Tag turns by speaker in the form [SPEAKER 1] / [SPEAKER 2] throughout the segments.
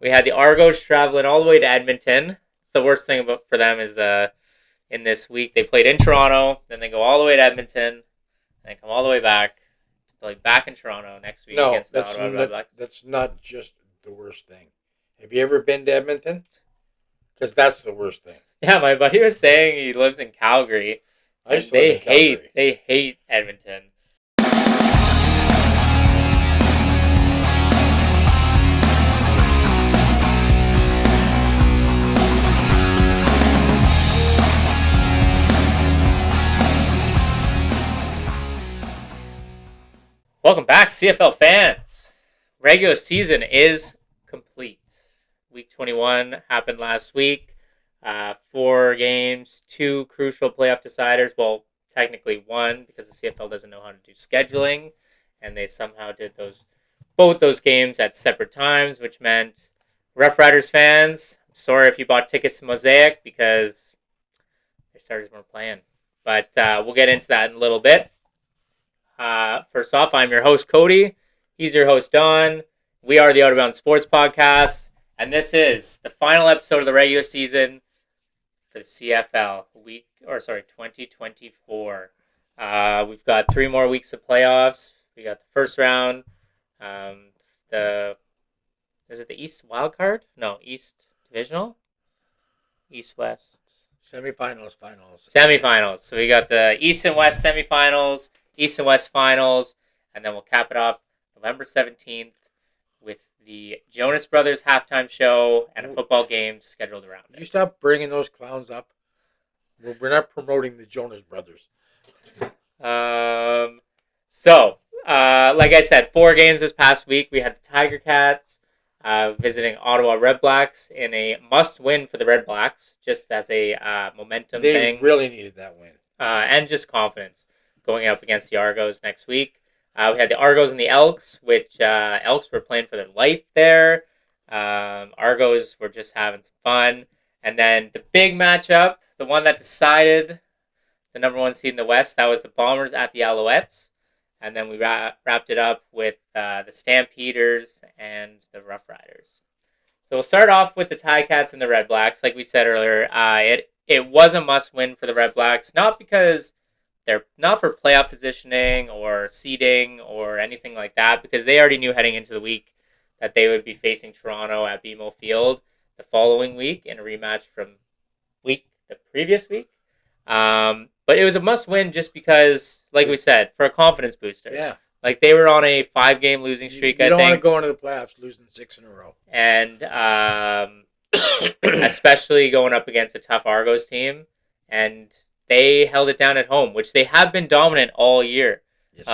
[SPEAKER 1] We had the Argos traveling all the way to Edmonton. It's the worst thing for them is in this week they played in Toronto, then they go all the way to Edmonton, and come all the way back to play back in Toronto next week
[SPEAKER 2] No,
[SPEAKER 1] against the Ottawa Redblacks.
[SPEAKER 2] that's not just the worst thing. Have you ever been to Edmonton? Because that's the worst thing.
[SPEAKER 1] Yeah, my buddy was saying he lives in Calgary, and they hate Edmonton. Welcome back, CFL fans. Regular season is complete. Week 21 happened last week. 4 games, 2 crucial playoff deciders. Well, technically 1 because the CFL doesn't know how to do scheduling, and they somehow did both those games at separate times, which meant Rough Riders fans, I'm sorry if you bought tickets to Mosaic because their starters weren't playing. But we'll get into that in a little bit. First off, I'm your host, Cody. He's your host, Don. We are the Out of Bounds Sports Podcast, and this is the final episode of the regular season for the CFL 2024. We've got 3 more weeks of playoffs. We got the first round. Is it the East Wild Card? No, East Divisional? East West.
[SPEAKER 2] Semifinals.
[SPEAKER 1] So we got the East and West semifinals, East and West finals, and then we'll cap it off November 17th with the Jonas Brothers halftime show and a football game scheduled around it.
[SPEAKER 2] You stop bringing those clowns up. We're not promoting the Jonas Brothers.
[SPEAKER 1] Like I said, 4 games this past week. We had the Tiger Cats visiting Ottawa Redblacks in a must-win for the Redblacks, just as a momentum thing.
[SPEAKER 2] They really needed that win.
[SPEAKER 1] And just confidence going up against the Argos next week. We had the Argos and the Elks, which Elks were playing for their life there. Argos were just having some fun. And then the big matchup, the one that decided the number 1 seed in the West, that was the Bombers at the Alouettes. And then we wrapped it up with the Stampeders and the Rough Riders. So we'll start off with the Ticats and the Redblacks. Like we said earlier, it was a must-win for the Redblacks, not because they're not for playoff positioning or seeding or anything like that, because they already knew heading into the week that they would be facing Toronto at BMO Field the following week in a rematch from the previous week. But it was a must-win just because, like we said, for a confidence booster.
[SPEAKER 2] Yeah.
[SPEAKER 1] Like, they were on a 5-game losing streak, I think.
[SPEAKER 2] You don't want to go into the playoffs losing 6 in a row.
[SPEAKER 1] And especially going up against a tough Argos team. And they held it down at home, which they have been dominant all year.
[SPEAKER 2] Yes.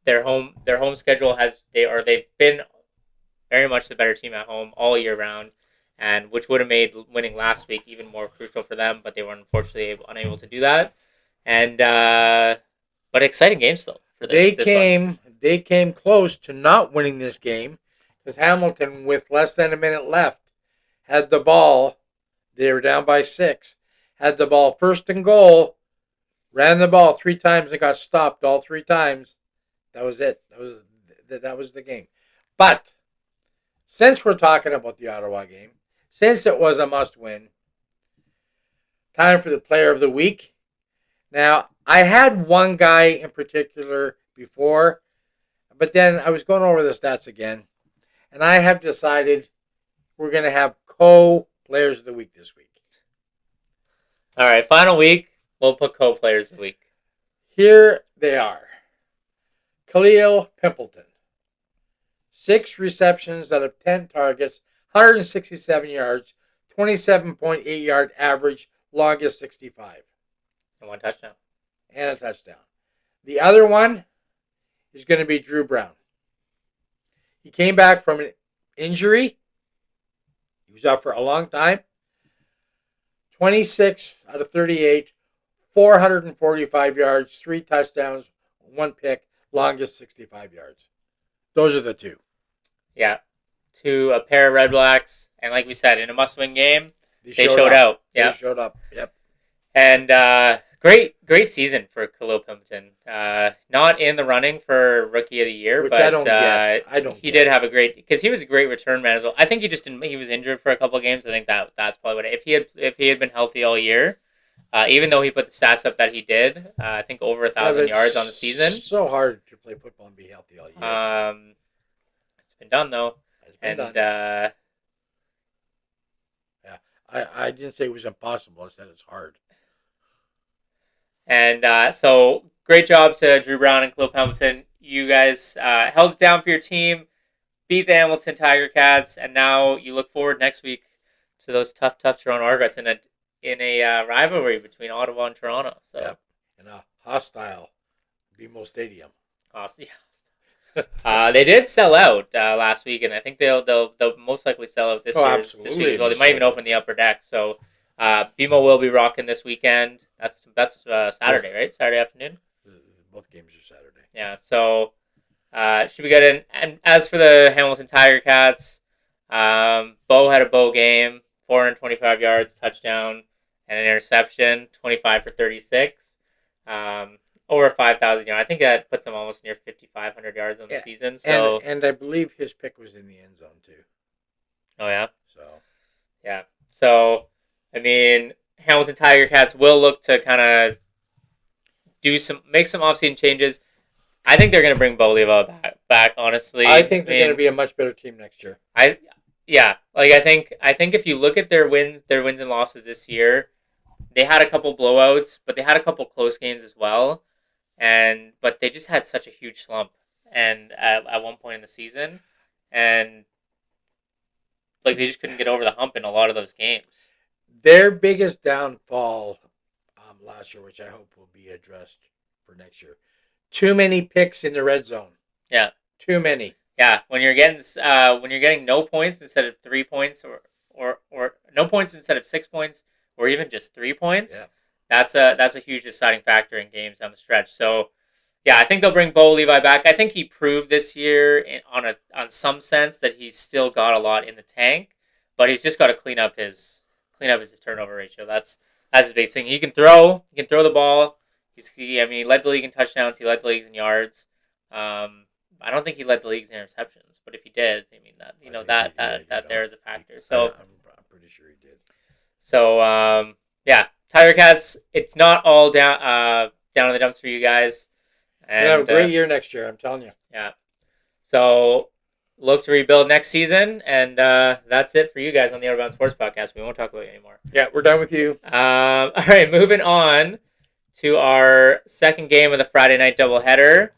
[SPEAKER 1] Their home schedule they've been very much the better team at home all year round, and which would have made winning last week even more crucial for them, but they were unfortunately unable to do that. And but exciting game still for this.
[SPEAKER 2] They came close to not winning this game because Hamilton, with less than a minute left, had the ball. They were down by 6. Had the ball first and goal, ran the ball 3 times and got stopped all 3 times. That was it. That was the game. But since we're talking about the Ottawa game, since it was a must-win, time for the player of the week. Now, I had one guy in particular before, but then I was going over the stats again, and I have decided we're going to have co-players of the week this week.
[SPEAKER 1] All right, final week, we'll put co-players of the week.
[SPEAKER 2] Here they are. Khalil Pimpleton. 6 receptions out of 10 targets, 167 yards, 27.8 yard average, longest 65.
[SPEAKER 1] And 1 touchdown.
[SPEAKER 2] And a touchdown. The other one is going to be Drew Brown. He came back from an injury. He was out for a long time. 26 out of 38, 445 yards, 3 touchdowns, 1 pick, longest 65 yards. Those are the 2.
[SPEAKER 1] Yeah. To a pair of Redblacks, and like we said, in a must-win game, they showed
[SPEAKER 2] up.
[SPEAKER 1] out.
[SPEAKER 2] They showed up. Yep.
[SPEAKER 1] And great season for Khalil Pimpleton. Not in the running for Rookie of the Year,
[SPEAKER 2] which I
[SPEAKER 1] but
[SPEAKER 2] don't get. I don't
[SPEAKER 1] he did
[SPEAKER 2] get.
[SPEAKER 1] have a great because he was a great return man. I think he just didn't. He was injured for a couple of games. I think that's probably what. If he had been healthy all year, even though he put the stats up that he did, I think over a
[SPEAKER 2] Yeah, but
[SPEAKER 1] thousand
[SPEAKER 2] it's
[SPEAKER 1] yards on the season.
[SPEAKER 2] so hard to play football and be healthy all year.
[SPEAKER 1] It's been done though,
[SPEAKER 2] It's been
[SPEAKER 1] and
[SPEAKER 2] done. Yeah, I didn't say it was impossible. I said it's hard.
[SPEAKER 1] So great job to Drew Brown and Khalil Hamilton. You guys held it down for your team, beat the Hamilton Tiger Cats, and now you look forward next week to those tough Toronto Argonauts in a rivalry between Ottawa and Toronto. So,
[SPEAKER 2] Yep, in a hostile BMO Stadium.
[SPEAKER 1] awesome. Yeah. They did sell out last week, and I think they'll most likely sell out
[SPEAKER 2] Oh,
[SPEAKER 1] this week as well.
[SPEAKER 2] absolutely.
[SPEAKER 1] They might even open the upper deck. So, BMO will be rocking this weekend. That's Saturday, right? Saturday afternoon.
[SPEAKER 2] Both games are Saturday.
[SPEAKER 1] Yeah. So, should be good. And as for the Hamilton Tiger Cats, Bo had a Bo game, 425 yards, touchdown, and an interception, 25 for 36. Over 5,000 yards. I think that puts him almost near 5,500 yards on the
[SPEAKER 2] Yeah,
[SPEAKER 1] season. So,
[SPEAKER 2] and I believe his pick was in the end zone too.
[SPEAKER 1] oh yeah,
[SPEAKER 2] So
[SPEAKER 1] yeah. So, I mean, Hamilton Tiger Cats will look to kind of make some offseason changes. I think they're going to bring Bo Leva back. Honestly,
[SPEAKER 2] I think they're going to be a much better team next year.
[SPEAKER 1] I think if you look at their wins and losses this year, they had a couple blowouts, but they had a couple close games as well. But they just had such a huge slump and at one point in the season, and like they just couldn't get over the hump in a lot of those games.
[SPEAKER 2] Their biggest downfall last year, which I hope will be addressed for next year, too many picks in the red zone.
[SPEAKER 1] Yeah,
[SPEAKER 2] too many.
[SPEAKER 1] Yeah, when you're getting no points instead of 3 points, or no points instead of 6 points, or even just 3 points, that's a huge deciding factor in games down the stretch. So, yeah, I think they'll bring Bo Levi back. I think he proved this year on some sense that he's still got a lot in the tank, but he's just got to clean up his turnover ratio. That's his big thing. He can throw the ball. He led the league in touchdowns. He led the league in yards. I don't think he led the league's interceptions, but if he did, I mean that there is a factor. So
[SPEAKER 2] I'm pretty sure he did.
[SPEAKER 1] So yeah, Tiger Cats. It's not all down in the dumps for you guys. And
[SPEAKER 2] have a great year next year. I'm telling you.
[SPEAKER 1] Yeah. So look to rebuild next season, and that's it for you guys on the Outbound Sports Podcast. We won't talk about it anymore.
[SPEAKER 2] Yeah, we're done with you.
[SPEAKER 1] All right, moving on to our second game of the Friday night doubleheader.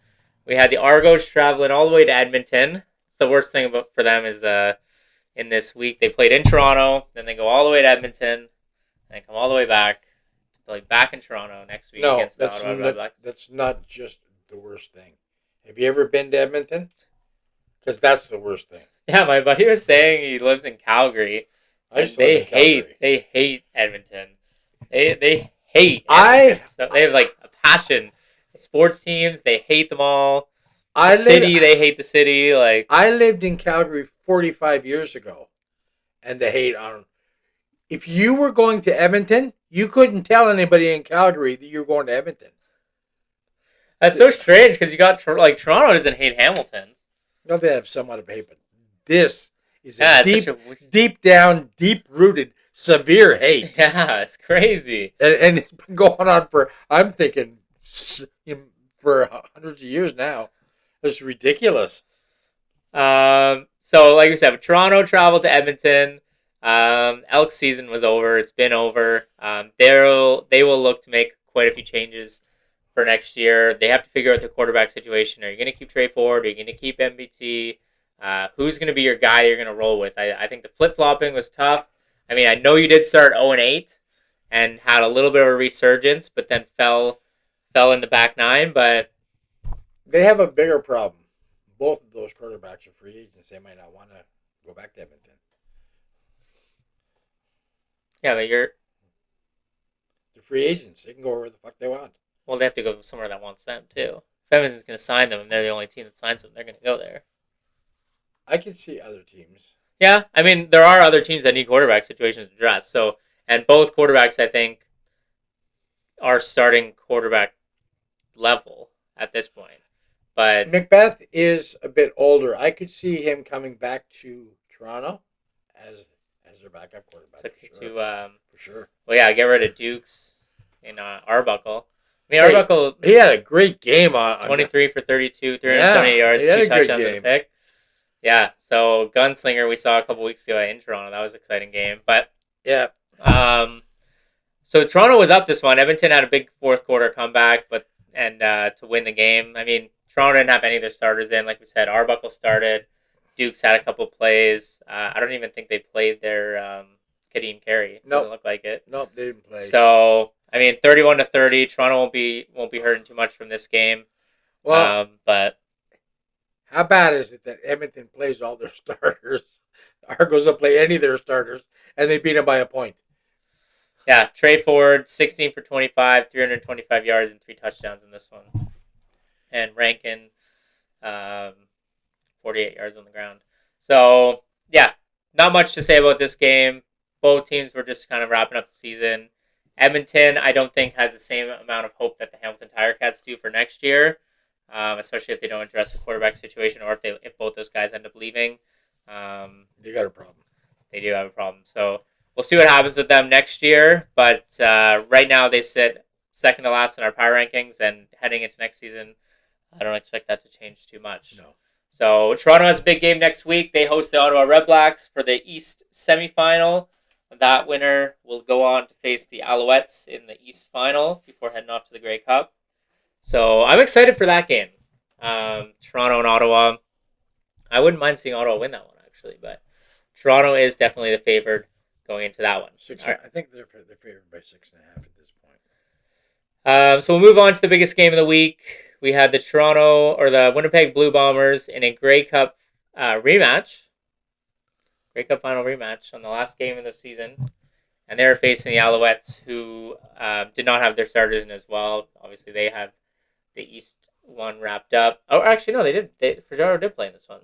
[SPEAKER 1] We had the Argos traveling all the way to Edmonton. It's the worst thing for them is in this week they played in Toronto, then they go all the way to Edmonton, and they come all the way back to play back in Toronto next week against the Ottawa Redblacks.
[SPEAKER 2] That's not just the worst thing. Have you ever been to Edmonton? Because that's the worst thing.
[SPEAKER 1] Yeah, my buddy was saying he lives in Calgary. They hate Edmonton. They hate Edmonton. So they have like a passion. Sports teams, they hate them all. They hate the city. Like
[SPEAKER 2] I lived in Calgary 45 years ago, and they hate on. If you were going to Edmonton, you couldn't tell anybody in Calgary that you were going to Edmonton.
[SPEAKER 1] That's so strange because you got Toronto doesn't hate Hamilton.
[SPEAKER 2] No, they have somewhat of hate, but this is deep down, deep rooted, severe hate.
[SPEAKER 1] Yeah, it's crazy,
[SPEAKER 2] and it's been going on for I'm thinking for hundreds of years now. It's ridiculous.
[SPEAKER 1] So like we said, Toronto traveled to Edmonton. Elk season was over. It's been over. They will look to make quite a few changes for next year. They have to figure out their quarterback situation. Are you going to keep Trey Ford? Are you going to keep MBT? Who's going to be your guy you're going to roll with? I think the flip-flopping was tough. I mean, I know you did start 0-8 and had a little bit of a resurgence, but then fell in the back nine. But
[SPEAKER 2] they have a bigger problem. Both of those quarterbacks are free agents. They might not want to go back to Edmonton.
[SPEAKER 1] Yeah, but they're
[SPEAKER 2] free agents. They can go wherever the fuck they want.
[SPEAKER 1] Well, they have to go somewhere that wants them, too. If Edmonton's going to sign them and they're the only team that signs them, they're going to go there.
[SPEAKER 2] I can see other teams.
[SPEAKER 1] Yeah, I mean, there are other teams that need quarterback situations addressed. So, and both quarterbacks, I think, our starting quarterback level at this point. But
[SPEAKER 2] Macbeth is a bit older. I could see him coming back to Toronto as as their backup quarterback
[SPEAKER 1] took
[SPEAKER 2] for
[SPEAKER 1] it
[SPEAKER 2] sure.
[SPEAKER 1] to
[SPEAKER 2] For sure.
[SPEAKER 1] well, yeah, get rid of Dukes in Arbuckle. I mean,
[SPEAKER 2] Hey,
[SPEAKER 1] Arbuckle
[SPEAKER 2] he had a great game on
[SPEAKER 1] 23 for 32, 378
[SPEAKER 2] yeah, he
[SPEAKER 1] yards,
[SPEAKER 2] had
[SPEAKER 1] two
[SPEAKER 2] a good
[SPEAKER 1] touchdowns and a
[SPEAKER 2] game.
[SPEAKER 1] pick. Yeah, so Gunslinger we saw a couple weeks ago in Toronto. That was an exciting game. But
[SPEAKER 2] Yeah.
[SPEAKER 1] um, so Toronto was up this one. Edmonton had a big fourth quarter comeback, but and to win the game. I mean, Toronto didn't have any of their starters in. Like we said, Arbuckle started. Dukes had a couple plays. I don't even think they played their Kadeem Carey. Doesn't
[SPEAKER 2] Nope.
[SPEAKER 1] look like it.
[SPEAKER 2] Nope, they didn't play.
[SPEAKER 1] So I mean, 31-30. Toronto won't be hurting too much from this game.
[SPEAKER 2] Well,
[SPEAKER 1] But
[SPEAKER 2] how bad is it that Edmonton plays all their starters? Argos don't play any of their starters, and they beat them by a point.
[SPEAKER 1] yeah, Trey Ford, 16 for 25, 325 yards and 3 touchdowns in this one, and Rankin, um, 48 yards on the ground. So yeah, not much to say about this game. Both teams were just kind of wrapping up the season. Edmonton, I don't think has the same amount of hope that the Hamilton Tiger Cats do for next year, especially if they don't address the quarterback situation or if both those guys end up leaving.
[SPEAKER 2] They got a problem.
[SPEAKER 1] They do have a problem. So we'll see what happens with them next year. But right now they sit second to last in our power rankings, and heading into next season, I don't expect that to change too much.
[SPEAKER 2] No.
[SPEAKER 1] So Toronto has a big game next week. They host the Ottawa Redblacks for the East semifinal. That winner will go on to face the Alouettes in the East final before heading off to the Grey Cup. So I'm excited for that game. Toronto and Ottawa. I wouldn't mind seeing Ottawa win that one actually, but Toronto is definitely the favored going into that one.
[SPEAKER 2] I think they're favored by 6.5 at this point.
[SPEAKER 1] So we'll move on to the biggest game of the week. We had the the Winnipeg Blue Bombers in a Grey Cup rematch. Grey Cup final rematch on the last game of the season. And they're facing the Alouettes, who did not have their starters in as well. Obviously, they have the East one wrapped up. Oh, actually, no, they did. Fajardo did play in this one.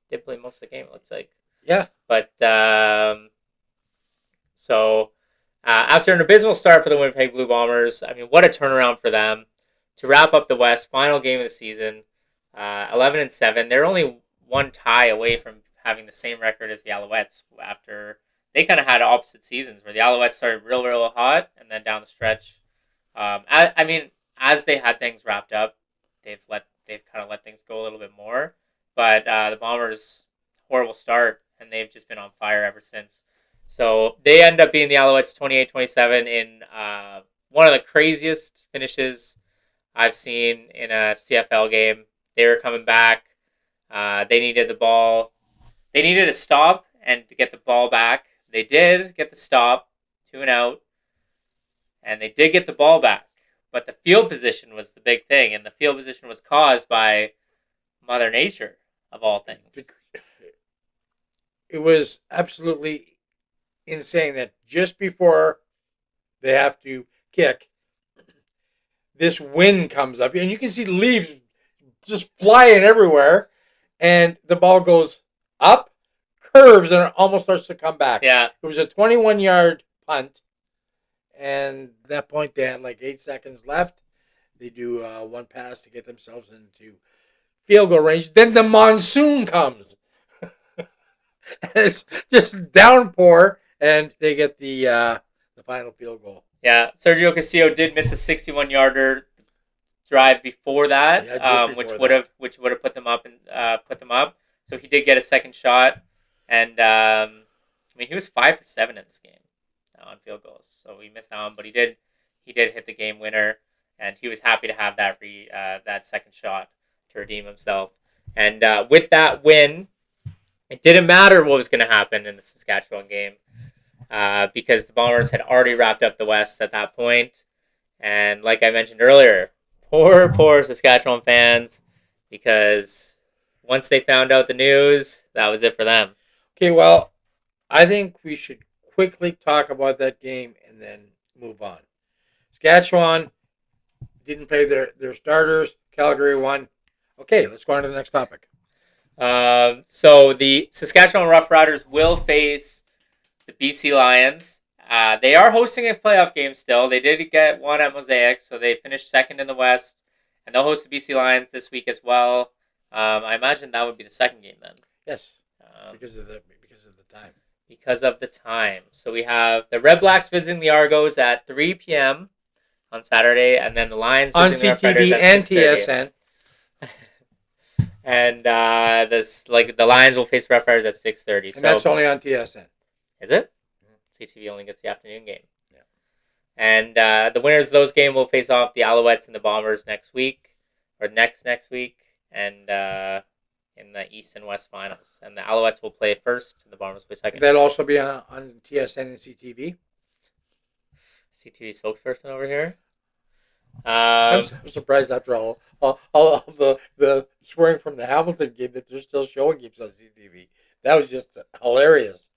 [SPEAKER 1] Did play most of the game, it looks like.
[SPEAKER 2] Yeah.
[SPEAKER 1] But after an abysmal start for the Winnipeg Blue Bombers, I mean, what a turnaround for them to wrap up the West final game of the season, 11-7. They're only one tie away from having the same record as the Alouettes. After they kind of had opposite seasons, where the Alouettes started real hot, and then down the stretch, I mean, as they had things wrapped up, they've kind of let things go a little bit more. But the Bombers, horrible start, and they've just been on fire ever since. So they end up being the Alouettes 28-27 in one of the craziest finishes I've seen in a CFL game. They were coming back. They needed the ball. They needed a stop and to get the ball back. They did get the stop, 2 and out, and they did get the ball back. But the field position was the big thing, and the field position was caused by Mother Nature, of all things.
[SPEAKER 2] It was absolutely insane that just before they have to kick, this wind comes up, and you can see leaves just flying everywhere, and the ball goes up, curves, and it almost starts to come back.
[SPEAKER 1] Yeah.
[SPEAKER 2] It was a 21-yard punt, and at that point they had like 8 seconds left. They do one pass to get themselves into field goal range. Then the monsoon comes. And it's just downpour, and they get the final field goal.
[SPEAKER 1] Yeah, Sergio Castillo did miss a 61-yarder drive before that,
[SPEAKER 2] Yeah,
[SPEAKER 1] which would have put them up. So he did get a second shot, and I mean he was 5 for 7 in this game on field goals. So he missed that one, but he did hit the game winner, and he was happy to have that second shot to redeem himself. And with that win, it didn't matter what was going to happen in the Saskatchewan game because the Bombers had already wrapped up the West at that point. And like I mentioned earlier, poor Saskatchewan fans, because once they found out the news, that was it for them.
[SPEAKER 2] Okay, well, I think we should quickly talk about that game and then move on. Saskatchewan didn't play their starters. Calgary won. Okay, let's go on to the next topic.
[SPEAKER 1] So the Saskatchewan Roughriders will face the BC Lions They are hosting a playoff game still. They did get one at Mosaic, so they finished second in the West, and they'll host the BC Lions this week as well. I imagine that would be the second game then.
[SPEAKER 2] Yes, because of the time.
[SPEAKER 1] Because of the time. So we have the Red Blacks visiting the Argos at 3 p.m. on Saturday, and then the Lions
[SPEAKER 2] On
[SPEAKER 1] visiting the Rough Riders
[SPEAKER 2] CTV
[SPEAKER 1] at
[SPEAKER 2] and
[SPEAKER 1] 6:30.
[SPEAKER 2] TSN.
[SPEAKER 1] And the Lions will face the Rough Riders at 6:30.
[SPEAKER 2] And that's only on TSN.
[SPEAKER 1] Is it? CTV only gets the afternoon game.
[SPEAKER 2] Yeah.
[SPEAKER 1] And the winners of those games will face off the Alouettes and the Bombers next week, or next week, and in the East and West finals. And the Alouettes will play first, and the Bombers play second.
[SPEAKER 2] That'll also be on TSN and CTV.
[SPEAKER 1] CTV spokesperson over here.
[SPEAKER 2] I'm surprised after all the swearing from the Hamilton game that they're still showing games on CTV. That was just hilarious.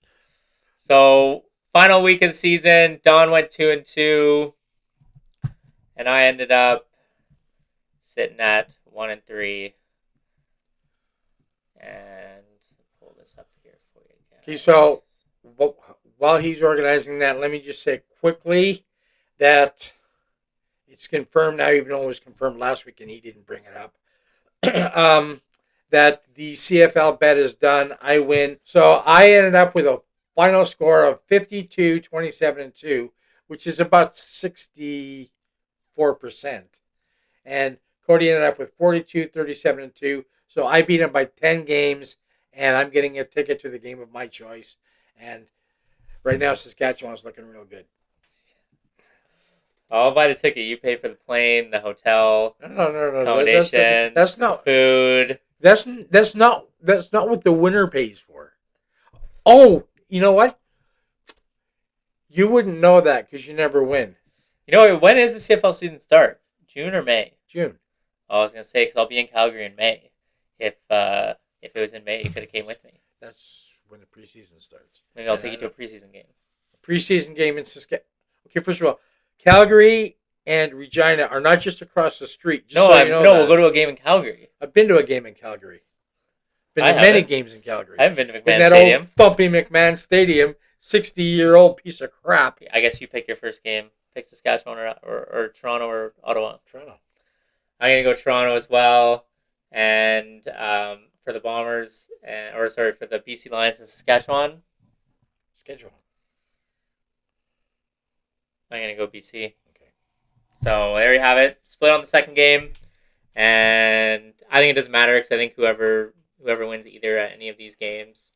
[SPEAKER 1] So, final week of the season, Don went 2-2, and I ended up sitting at 1-3. And pull this up here for you guys.
[SPEAKER 2] Okay, so while he's organizing that, let me just say quickly that it's confirmed now, even though it was confirmed last week and he didn't bring it up, that the CFL bet is done. I win. So I ended up with a final score of 52, 27, and 2, which is about 64%. And Cody ended up with 42, 37, and 2. So I beat him by 10 games, and I'm getting a ticket to the game of my choice. And right now, Saskatchewan's looking real good.
[SPEAKER 1] I'll buy the ticket. You pay for the plane, the hotel,
[SPEAKER 2] no.
[SPEAKER 1] accommodations,
[SPEAKER 2] that's not
[SPEAKER 1] food.
[SPEAKER 2] That's not what the winner pays for. Oh, you know what? You wouldn't know that because you never win.
[SPEAKER 1] You know, when is the CFL season start? June or May?
[SPEAKER 2] June.
[SPEAKER 1] Oh, I was gonna say because I'll be in Calgary in May. If it was in May, you could have came with me.
[SPEAKER 2] That's when the preseason starts.
[SPEAKER 1] Maybe I'll take you to a preseason game.
[SPEAKER 2] A preseason game in Saskatchewan. Okay, first of all, Calgary and Regina are not just across the street.
[SPEAKER 1] We'll go to a game in Calgary.
[SPEAKER 2] I've been to a game in Calgary. Been to many games in Calgary.
[SPEAKER 1] I haven't been to McMahon
[SPEAKER 2] that
[SPEAKER 1] Stadium.
[SPEAKER 2] Old thumpy McMahon Stadium, 60-year-old piece of crap.
[SPEAKER 1] I guess you pick your first game. Pick Saskatchewan or Toronto or Ottawa.
[SPEAKER 2] Toronto.
[SPEAKER 1] I'm gonna go Toronto as well, and for the Bombers, for the BC Lions in Saskatchewan.
[SPEAKER 2] Schedule.
[SPEAKER 1] I'm gonna go BC. Okay. So there you have it. Split on the second game, and I think it doesn't matter because I think whoever wins either at any of these games,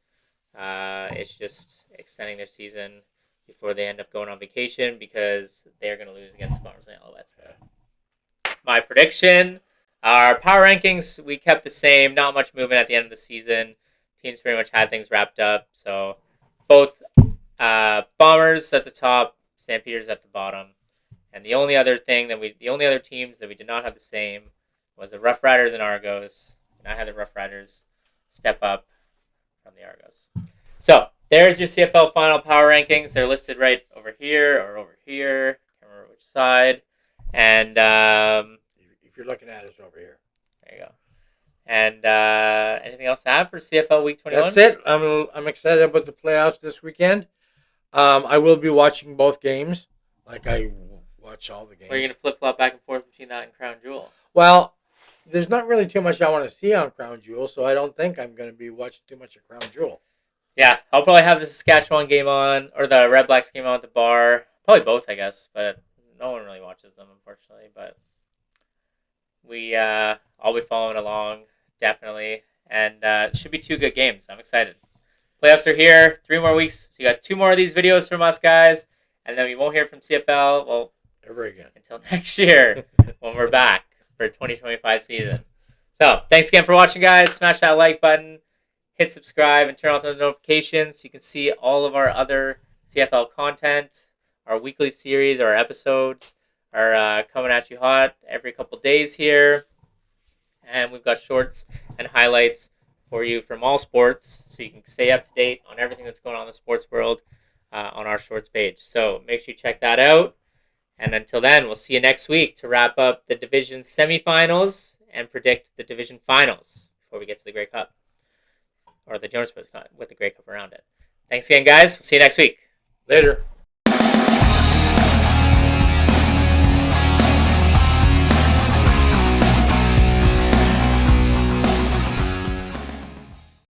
[SPEAKER 1] it's just extending their season before they end up going on vacation because they're gonna lose against the Bombers and Alouettes. My prediction. Our power rankings, we kept the same. Not much movement at the end of the season. Teams pretty much had things wrapped up. So both Bombers at the top, Stampeders at the bottom. And the only other teams that we did not have the same was the Rough Riders and Argos. And I had the Rough Riders step up from the Argos. So there's your CFL final power rankings. They're listed right over here or over here. Can't remember which side. And
[SPEAKER 2] if you're looking at it, it's over here.
[SPEAKER 1] There you go. And anything else to add for CFL Week 21?
[SPEAKER 2] That's it. I'm excited about the playoffs this weekend. I will be watching both games, like I watch all the games.
[SPEAKER 1] Or are you going to flip-flop back and forth between that and Crown Jewel?
[SPEAKER 2] Well, there's not really too much I want to see on Crown Jewel, so I don't think I'm going to be watching too much of Crown Jewel.
[SPEAKER 1] Yeah, I'll probably have the Saskatchewan game on, or the Red Blacks game on at the bar. Probably both, I guess, but no one really watches them, unfortunately. But I'll be following along, definitely. And it should be two good games. I'm excited. Playoffs are here. 3 more weeks. So you got 2 more of these videos from us, guys. And then we won't hear from CFL, well,
[SPEAKER 2] ever again.
[SPEAKER 1] Until next year when we're back for 2025 season. So thanks again for watching, guys. Smash that like button. Hit subscribe and turn on the notifications so you can see all of our other CFL content. Our weekly series, our episodes are coming at you hot every couple days here. And we've got shorts and highlights for you from all sports so you can stay up to date on everything that's going on in the sports world on our shorts page. So make sure you check that out. And until then, we'll see you next week to wrap up the division semifinals and predict the division finals before we get to the Grey Cup. Or the Jonas Brothers Cup with the Grey Cup around it. Thanks again, guys. We'll see you next week.
[SPEAKER 2] Later.